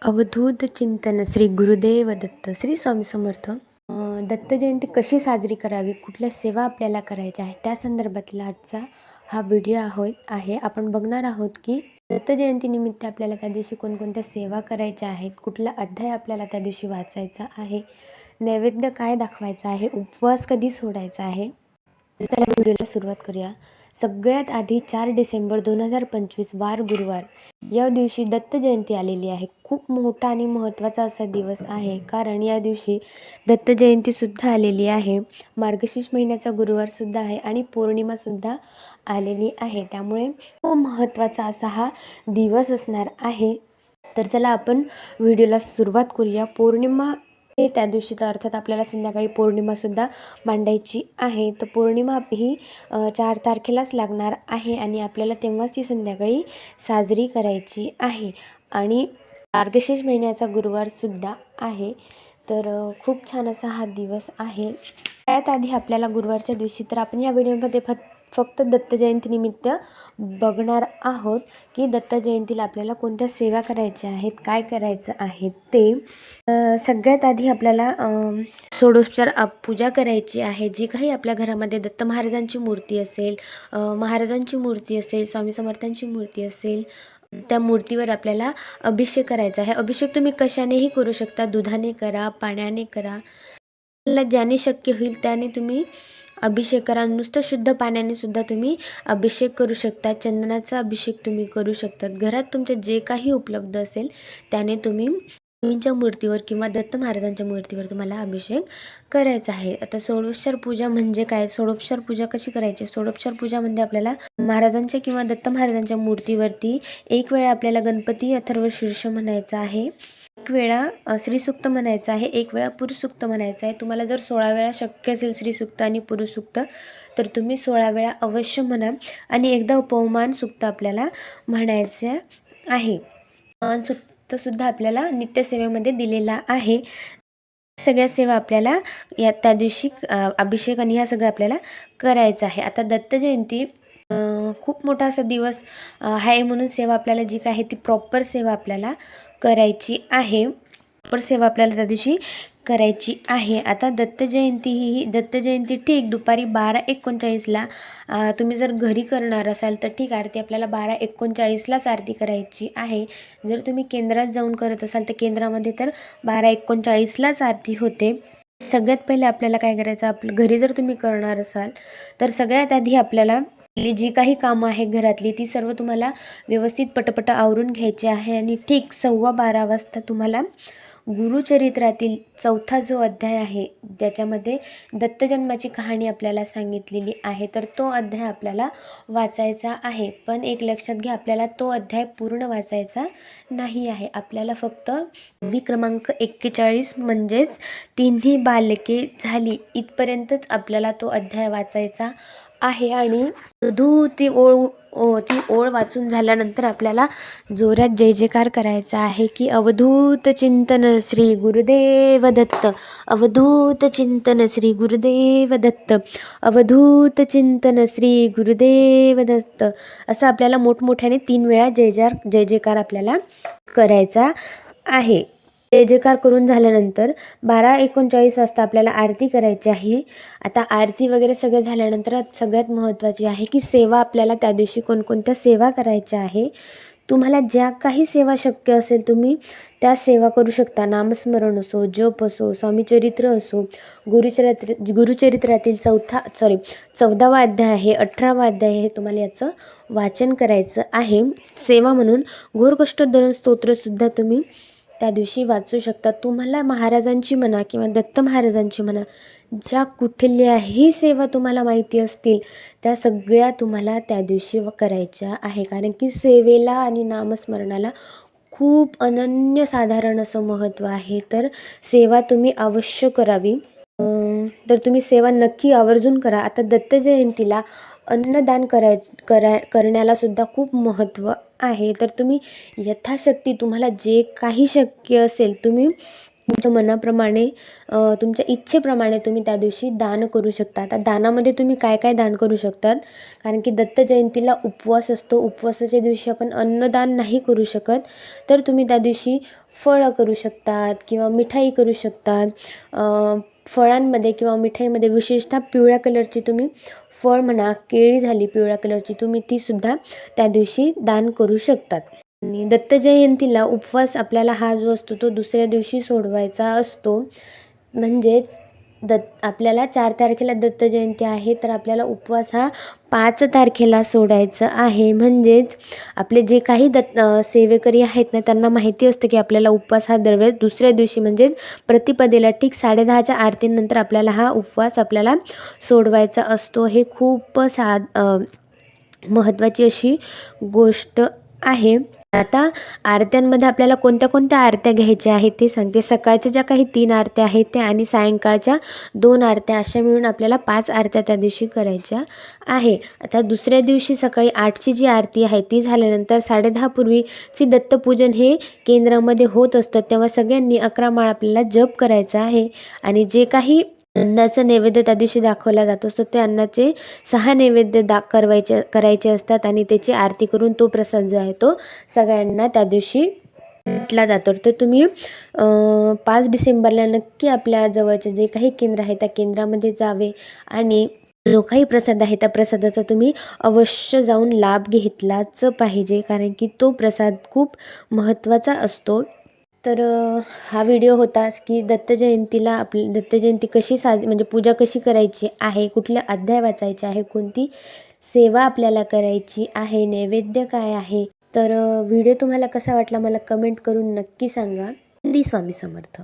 अवधूत चिंतन श्री गुरुदेव दत्त श्री स्वामी समर्थ. दत्त जयंती कशी साजरी करावी, कुठल्या सेवा आपल्याला करायच्या आहेत त्या संदर्भातला आजचा हा व्हिडिओ आहे. आपण बघणार आहोत की दत्त जयंतीनिमित्त आपल्याला त्या दिवशी कोणकोणत्या सेवा करायच्या आहेत, कुठला अध्याय आपल्याला त्या दिवशी वाचायचा आहे, नैवेद्य काय दाखवायचा आहे, उपवास कधी सोडायचा आहे. चला व्हिडिओला सुरुवात करूया. सगळ्यात आधी 4 डिसेंबर 2025 वार गुरुवार या दिवशी दत्त जयंती आलेली आहे. खूप मोठा आणि महत्त्वाचा असा दिवस आहे, कारण या दिवशी दत्त जयंतीसुद्धा आलेली आहे. मार्गशीर्ष महिन्याचा गुरुवारसुद्धा आहे आणि पौर्णिमासुद्धा आलेली आहे. त्यामुळे खूप महत्त्वाचा असा हा दिवस असणार आहे. तर चला आपण व्हिडिओला सुरुवात करूया. पौर्णिमा त्या दिवशी, तर अर्थात आपल्याला संध्याकाळी पौर्णिमासुद्धा मांडायची आहे. तर पौर्णिमा ही 4 तारखेलाच लागणार आहे आणि आपल्याला तेव्हाच ती संध्याकाळी साजरी करायची आहे. आणि मार्गशीर्ष महिन्याचा गुरुवारसुद्धा आहे. तर खूप छान असा हा दिवस आहे. त्यात आधी आपल्याला गुरुवारच्या दिवशी, तर आपण या व्हिडिओमध्ये फक्त दत्त जयंतीनिमित्त बघणार आहोत की दत्त जयंतीला आपल्याला कोणत्या सेवा करायच्या आहेत, काय करायचं आहे ते. सगळ्यात आधी आपल्याला षोडोपचार पूजा करायची आहे. जी काही आपल्या घरामध्ये दत्त महाराजांची मूर्ती असेल, महाराजांची मूर्ती असेल, स्वामी समर्थांची मूर्ती असेल, त्या मूर्तीवर आपल्याला अभिषेक करायचा आहे. अभिषेक तुम्ही कशानेही करू शकता, दुधाने करा, पाण्याने करा, ज्याने शक्य होईल त्याने तुम्ही अभिषेक करा. नुसतं शुद्ध पाण्याने सुद्धा तुम्ही अभिषेक करू शकता. चंदनाचा अभिषेक तुम्ही करू शकतात. घरात तुमच्या जे काही उपलब्ध असेल त्याने तुम्ही देवींच्या मूर्तीवर किंवा दत्त महाराजांच्या मूर्तीवर तुम्हाला अभिषेक करायचा आहे. आता षोडोपचार पूजा म्हणजे काय, षोडोपचार पूजा कशी करायची? षोडोपचार पूजामध्ये आपल्याला महाराजांच्या किंवा दत्त महाराजांच्या मूर्तीवरती एक वेळा आपल्याला गणपती अथर्व शीर्ष म्हणायचा आहे, एक वेळा श्रीसूक्त म्हणायचं आहे, एक वेळा पुरुषसूक्त म्हणायचं आहे. तुम्हाला जर 16 वेळा शक्य असेल श्रीसूक्त आणि पुरुषसूक्त, तर तुम्ही 16 वेळा अवश्य म्हणा. आणि एकदा उपमान सूक्त आपल्याला म्हणायचं आहे. सुद्धा आपल्याला नित्यसेवेमध्ये दिलेला आहे. सगळ्या सेवा आपल्याला त्या दिवशी अभिषेक आणि ह्या सगळं आपल्याला करायचं आहे. आता दत्त जयंती खूप मोठा असा दिवस आहे, म्हणून सेवा आपल्याला जी काय आहे ती प्रॉपर सेवा आपल्याला करायची आहे. प्रॉपर सेवा आपल्याला त्या दिवशी करायची आहे. आता दत्त जयंती ठीक दुपारी 12:39ला तुम्ही जर घरी करणार असाल तर ठीक, आरती आपल्याला 12:39लाच आरती करायची आहे. जर तुम्ही केंद्रात जाऊन करत असाल तर केंद्रामध्ये तर 12:39लाच आरती होते. सगळ्यात पहिले आपल्याला काय करायचं, आपलं घरी जर तुम्ही करणार असाल तर सगळ्यात आधी आपल्याला जी काही कामं आहे घरातली ती सर्व तुम्हाला व्यवस्थित पटपट आवरून घ्यायची आहे. आणि ठीक 12:15 वाजता तुम्हाला गुरुचरित्रातील 4था जो अध्याय आहे, ज्याच्यामध्ये दत्तजन्माची कहाणी आपल्याला सांगितलेली आहे, तर तो अध्याय आपल्याला वाचायचा आहे. पण एक लक्षात घ्या, आपल्याला तो अध्याय पूर्ण वाचायचा नाही आहे. आपल्याला फक्त क्रमांक 41 म्हणजेच तिन्ही बालके झाली इथपर्यंतच आपल्याला तो अध्याय वाचायचा आहे. आणि ती ओळ वाचून झाल्यानंतर आपल्याला जोरात जय जयकार करायचा आहे की अवधूत चिंतन श्री गुरुदेव दत्त, अवधूत चिंतन श्री गुरुदेव दत्त, अवधूत चिंतन श्री गुरुदेव दत्त, असं आपल्याला मोठमोठ्याने 3 वेळा जय जयकार आपल्याला करायचा आहे. जय जयकार करून झाल्यानंतर 12:39 वाजता आपल्याला आरती करायची आहे. आता आरती वगैरे सगळं झाल्यानंतर सगळ्यात महत्त्वाची आहे की सेवा आपल्याला त्या दिवशी कोणकोणत्या सेवा करायच्या आहे. तुम्हाला ज्या काही सेवा शक्य असेल तुम्ही त्या सेवा करू शकता. नामस्मरण असो, जप असो, स्वामीचरित्र असो, गुरुचरित्रातील 14वा अध्याय आहे, 18वा अध्याय आहे, तुम्हाला याचं वाचन करायचं आहे. सेवा म्हणून घोरकष्टोद्धरण स्तोत्रसुद्धा तुम्ही त्या दिवशी वाचू शकता. तुम्हाला महाराजांची म्हणा किंवा दत्त महाराजांची म्हणा, ज्या कुठल्याही सेवा तुम्हाला माहिती असतील त्या सगळ्या तुम्हाला त्या दिवशी करायच्या आहे. कारण की सेवेला आणि नामस्मरणाला खूप अनन्यसाधारण असं महत्त्व आहे. तर सेवा तुम्ही अवश्य करावी. तर तुम्ही सेवा नक्की आवर्जून करा. आता दत्त जयंतीला अन्नदान करण्याला सुद्धा खूप महत्त्व आहे. तर तुम्ही यथाशक्ती तुम्हाला जे काही शक्य असेल तुम्ही तुमच्या मनाप्रमाणे तुमच्या इच्छेप्रमाणे तुम्ही त्या दिवशी दान करू शकता. आता दानामध्ये तुम्ही काय काय दान करू शकतात, कारण की दत्त जयंतीला उपवास असतो. उपवासाच्या दिवशी आपण अन्नदान नाही करू शकत, तर तुम्ही त्या दिवशी फळं करू शकतात किंवा मिठाई करू शकतात. फळांमध्ये किंवा मिठाईमध्ये विशेषतः पिवळ्या कलरची तुम्ही फळ म्हणा, केळी झाली पिवळ्या कलरची, तुम्ही तीसुद्धा त्या दिवशी दान करू शकतात. आणि दत्त जयंतीला उपवास आपल्याला हा जो असतो तो दुसऱ्या दिवशी सोडवायचा असतो. म्हणजेच आपल्याला 4 तारखेला दत्त जयंती आहे, तर आपल्याला उपवास हा 5 तारखेला सोडायचा आहे. म्हणजेच आपले जे काही सेवेकरी आहेत ना, त्यांना माहिती असतं की आपल्याला उपवास हा दरवेळेस दुसऱ्या दिवशी म्हणजेच प्रतिपदेला ठीक 10:30च्या आरतीनंतर आपल्याला हा उपवास आपल्याला सोडवायचा असतो. हे खूप महत्त्वाची अशी गोष्ट आहे. आता आरत्यांमध्ये आपल्याला कोणत्या कोणत्या आरत्या घ्यायच्या आहेत ते सांगते. सकाळच्या ज्या काही 3 आरत्या आहेत त्या आणि सायंकाळच्या 2 आरत्या, अशा मिळून आपल्याला 5 आरत्या त्या दिवशी करायच्या आहे. आता दुसऱ्या दिवशी सकाळी 8ची जी आरती आहे ती झाल्यानंतर 10:30 पूर्वीची दत्तपूजन हे केंद्रामध्ये होत असतं. तेव्हा सगळ्यांनी 11 माळ आपल्याला जप करायचा आहे आणि जे काही अन्नाचा नैवेद्य त्या दिवशी दाखवला जात असतो ते अन्नाचे 6 नैवेद्य करायचे असतात आणि त्याची आरती करून तो प्रसाद जो आहे तो सगळ्यांना त्या दिवशी वाटला जातो. तर तुम्ही 5 डिसेंबरला नक्की आपल्या जवळचे जे काही केंद्र आहे त्या केंद्रामध्ये जावे आणि जो काही प्रसाद आहे त्या प्रसादाचा तुम्ही अवश्य जाऊन लाभ घेतलाच पाहिजे, कारण की तो प्रसाद खूप महत्त्वाचा असतो. तर हा व्हिडिओ होता की दत्त जयंतीला दत्त जयंती कशी म्हणजे पूजा कशी करायची आहे, कुठले अध्याय वाचायचे आहे, कोणती सेवा आपल्याला करायची आहे, नैवेद्य काय आहे. तर व्हिडिओ तुम्हाला कसा वाटला मला कमेंट करून नक्की सांगा. श्री स्वामी समर्थ.